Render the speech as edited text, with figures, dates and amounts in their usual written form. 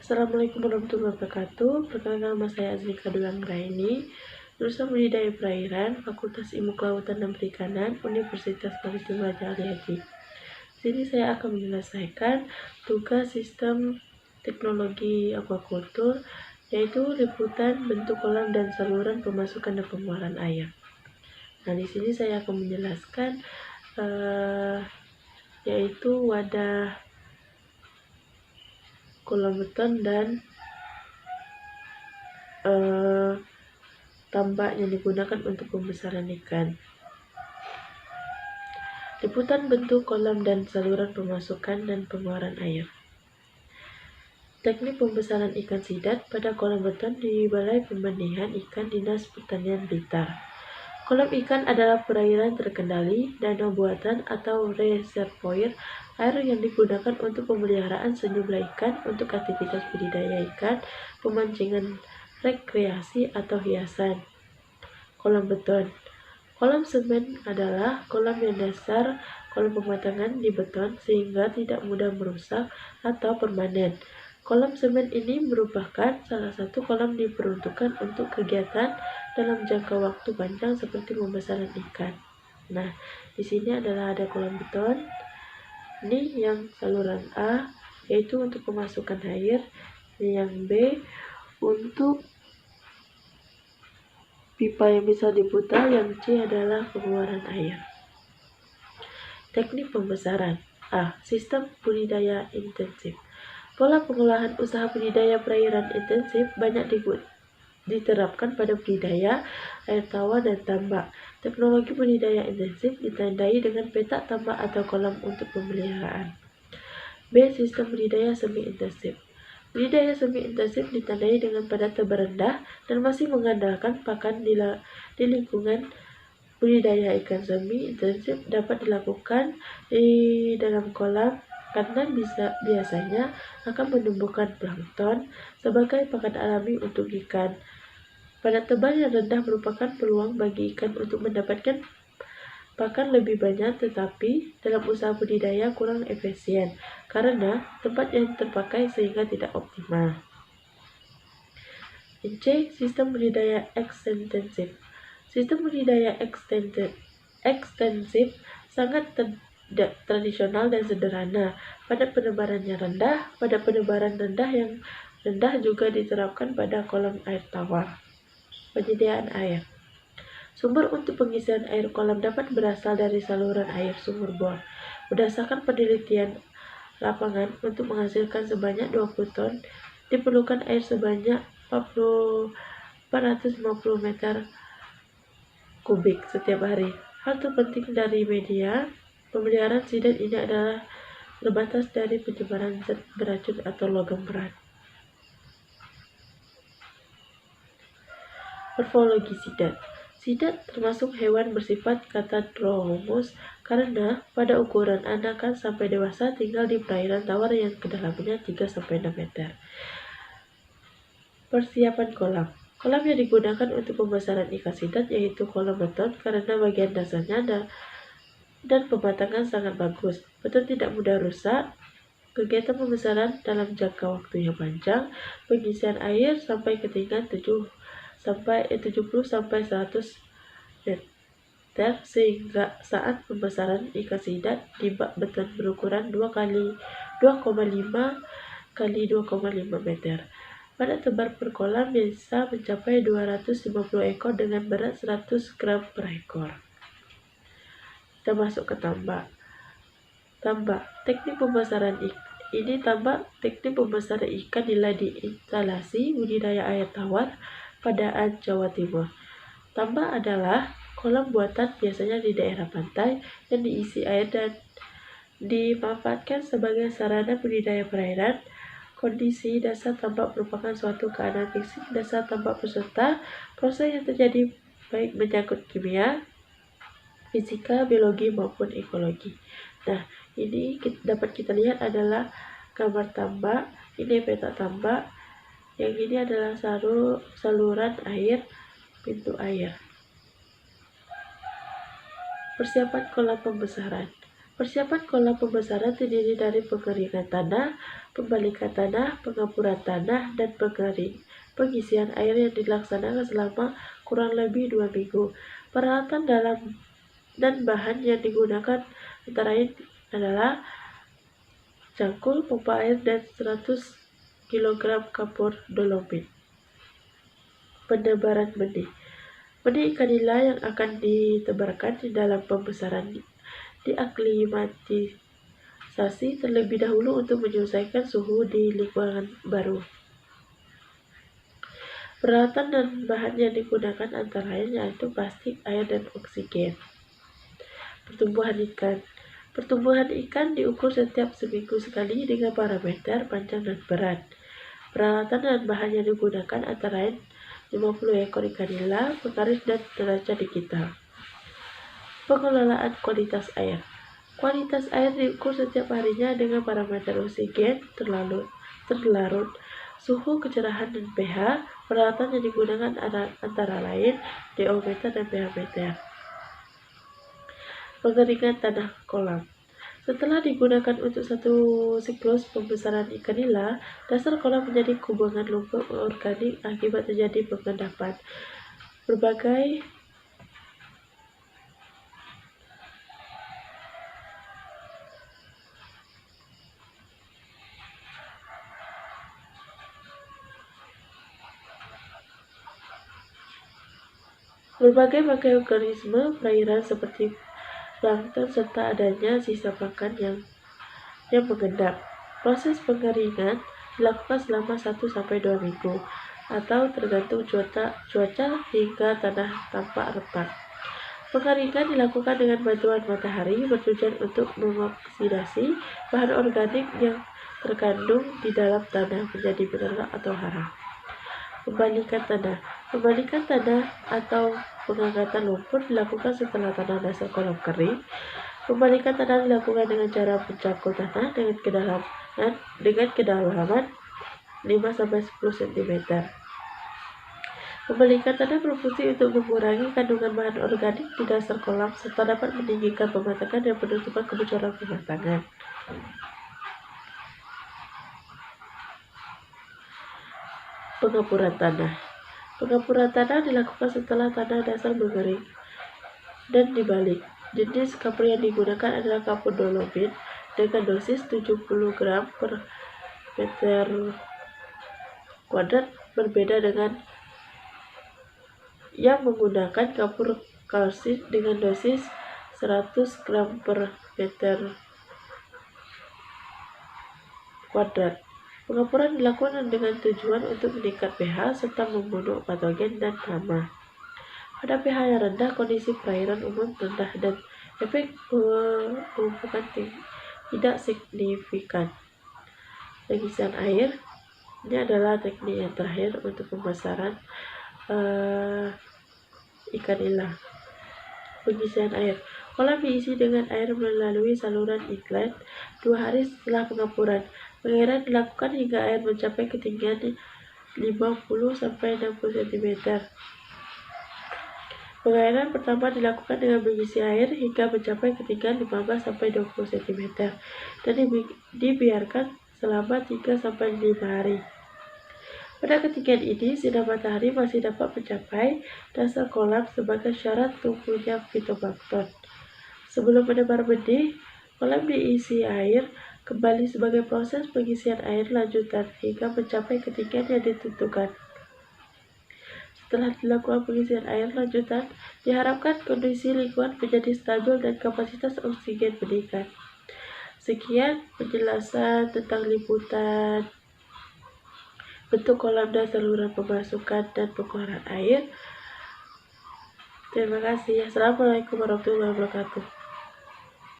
Assalamualaikum warahmatullahi wabarakatuh. Perkenalkan nama saya Azrika Dwi Anggraini, jurusan Budidaya Perairan, Fakultas Ilmu Kelautan dan Perikanan, Universitas Maritim Raja Ali Haji. Di sini saya akan menyelesaikan tugas sistem teknologi aquacultur, yaitu liputan bentuk kolam dan saluran pemasukan dan pengeluaran air. Nah, di sini saya akan menjelaskan yaitu wadah kolam beton dan tambak yang digunakan untuk pembesaran ikan. Liputan bentuk kolam dan saluran pemasukan dan pengeluaran air. Teknik pembesaran ikan sidat pada kolam beton di Balai Pembenihan Ikan Dinas Pertanian Blitar. Kolam ikan adalah perairan terkendali, danau buatan atau reservoir air yang digunakan untuk pemeliharaan sejumlah ikan untuk aktivitas budidaya ikan, pemancingan rekreasi atau hiasan. Kolam beton. Kolam semen adalah kolam yang dasar kolam pematangan di beton sehingga tidak mudah merusak atau permanen. Kolam semen ini merupakan salah satu kolam diperuntukkan untuk kegiatan dalam jangka waktu panjang seperti pembesaran ikan. Nah, di sini adalah ada kolam beton. Ini yang saluran A, yaitu untuk pemasukan air. Yang B, untuk pipa yang bisa diputar. Yang C adalah pengeluaran air. Teknik pembesaran. A. Sistem budidaya intensif. Pola pengolahan usaha budidaya perairan intensif banyak diterapkan pada budidaya air tawar dan tambak. Teknologi budidaya intensif ditandai dengan petak tambak atau kolam untuk pemeliharaan. B. Sistem budidaya semi-intensif. Budidaya semi-intensif ditandai dengan pada tebal rendah dan masih mengandalkan pakan di lingkungan. Budidaya ikan semi-intensif dapat dilakukan di dalam kolam karena biasanya akan menumbuhkan plankton sebagai pakan alami untuk ikan. Pada tebal yang rendah merupakan peluang bagi ikan untuk mendapatkan pakan lebih banyak, tetapi dalam usaha budidaya kurang efisien karena tempat yang terpakai sehingga tidak optimal. C. Sistem budidaya ekstensif. Sistem budidaya ekstensif sangat tradisional dan sederhana. Pada penebaran rendah yang rendah juga diterapkan pada kolam air tawar. Penyediaan air. Sumber untuk pengisian air kolam dapat berasal dari saluran air sumur bor. Berdasarkan penelitian lapangan, untuk menghasilkan sebanyak 20 ton, diperlukan air sebanyak 450 meter kubik setiap hari. Hal terpenting dari media pemeliharaan sidat ini adalah terbatas dari penyebaran zat beracun atau logam berat. Morfologi sidat. Sidat termasuk hewan bersifat katadromus karena pada ukuran anakan sampai dewasa tinggal di perairan tawar yang kedalamannya 3-6 meter. Persiapan kolam. Kolam yang digunakan untuk pembesaran ikan sidat yaitu kolam beton karena bagian dasarnya dan pematangan sangat bagus. Beton tidak mudah rusak. Kegiatan pembesaran dalam jangka waktu yang panjang. Pengisian air sampai ketinggian 70-100 meter sehingga saat pembesaran ikan sidat di bak beton berukuran 2,5 kali 2,5 meter. Pada tebal per kolam bisa mencapai 250 ekor dengan berat 100 gram per ekor. Kita masuk ke tambak. Teknik pembesaran teknik pembesaran ikan nilai di instalasi budidaya air tawar Padaan, Jawa Timur. Tambak adalah kolam buatan biasanya di daerah pantai yang diisi air dan dimanfaatkan sebagai sarana budidaya perairan. Kondisi dasar tambak merupakan suatu keadaan fisik dasar tambak beserta proses yang terjadi baik menyangkut kimia, fisika, biologi maupun ekologi. Nah, ini dapat kita lihat adalah gambar tambak. Ini peta tambak. Yang ini adalah saluran air, pintu air. Persiapan kolam pembesaran. Persiapan kolam pembesaran terdiri dari pengeringan tanah, pembalikan tanah, pengapuran tanah, dan pengisian air yang dilaksanakan selama kurang lebih 2 minggu. Peralatan dalam dan bahan yang digunakan antara lain adalah cangkul, pompa air, dan 100 kg kapur dolomit. Penebaran benih. Benih ikan nila yang akan ditebarkan di dalam pembesaran diaklimatisasi terlebih dahulu untuk menyesuaikan suhu di lingkungan baru. Peralatan dan bahan yang digunakan antara lain yaitu plastik, air, dan oksigen. Pertumbuhan ikan. Pertumbuhan ikan diukur setiap seminggu sekali dengan parameter panjang dan berat. Peralatan dan bahan yang digunakan antara lain 50 ekor ikan nila, penggaris, dan neraca digital. Pengelolaan kualitas air. Kualitas air diukur setiap harinya dengan parameter oksigen terlarut, suhu, kecerahan, dan pH. Peralatan yang digunakan antara lain DO-meter dan pH-meter. Pengeringan tanah kolam. Setelah digunakan untuk satu siklus pembesaran ikan nila, dasar kolam menjadi kubangan lumpur organik akibat terjadi pengendapan. Berbagai organisme perairan seperti plankton serta adanya sisa makan yang mengendap. Proses pengeringan dilakukan selama 1-2 minggu atau tergantung cuaca hingga tanah tampak retak. Pengeringan dilakukan dengan bantuan matahari bertujuan untuk mengoksidasi bahan organik yang terkandung di dalam tanah menjadi mineral atau hara. Pembalikan tanah. Pembalikan tanah atau pengangkatan lumpur dilakukan setelah tanah dasar kolam kering. Pembalikan tanah dilakukan dengan cara mencangkul tanah dengan kedalaman 5-10 cm. Pembalikan tanah berfungsi untuk mengurangi kandungan bahan organik di dasar kolam serta dapat meninggikan pematangan dan penutupan kebocoran pematangan. Pengapuran tanah. Pengapuran tanah dilakukan setelah tanah dasar mengering dan dibalik. Jenis kapur yang digunakan adalah kapur dolomit dengan dosis 70 gram per meter kuadrat, berbeda dengan yang menggunakan kapur kalsit dengan dosis 100 gram per meter kuadrat. Pengapuran dilakukan dengan tujuan untuk meningkat pH serta membunuh patogen dan hama. Pada pH yang rendah, kondisi perairan umum rendah dan efek penumpukan tidak signifikan. Pengisian air. Ini adalah teknik yang terakhir untuk pembesaran ikan nila. Pengisian air. Kolam diisi dengan air melalui saluran inlet 2 hari setelah pengapuran. Pengairan dilakukan hingga air mencapai ketinggian 50-60 cm. Pengairan pertama dilakukan dengan mengisi air hingga mencapai ketinggian 15-20 cm dan dibiarkan selama 3-5 hari. Pada ketinggian ini, sinar matahari masih dapat mencapai dasar kolam sebagai syarat tumbuhnya fitoplankton. Sebelum menebar benih, kolam diisi air kembali sebagai proses pengisian air lanjutan hingga mencapai ketinggian yang ditentukan. Setelah dilakukan pengisian air lanjutan, diharapkan kondisi lingkungan menjadi stabil dan kapasitas oksigen meningkat. Sekian penjelasan tentang liputan bentuk kolam dan saluran pemasukan dan pengeluaran air. Terima kasih. Assalamualaikum warahmatullahi wabarakatuh.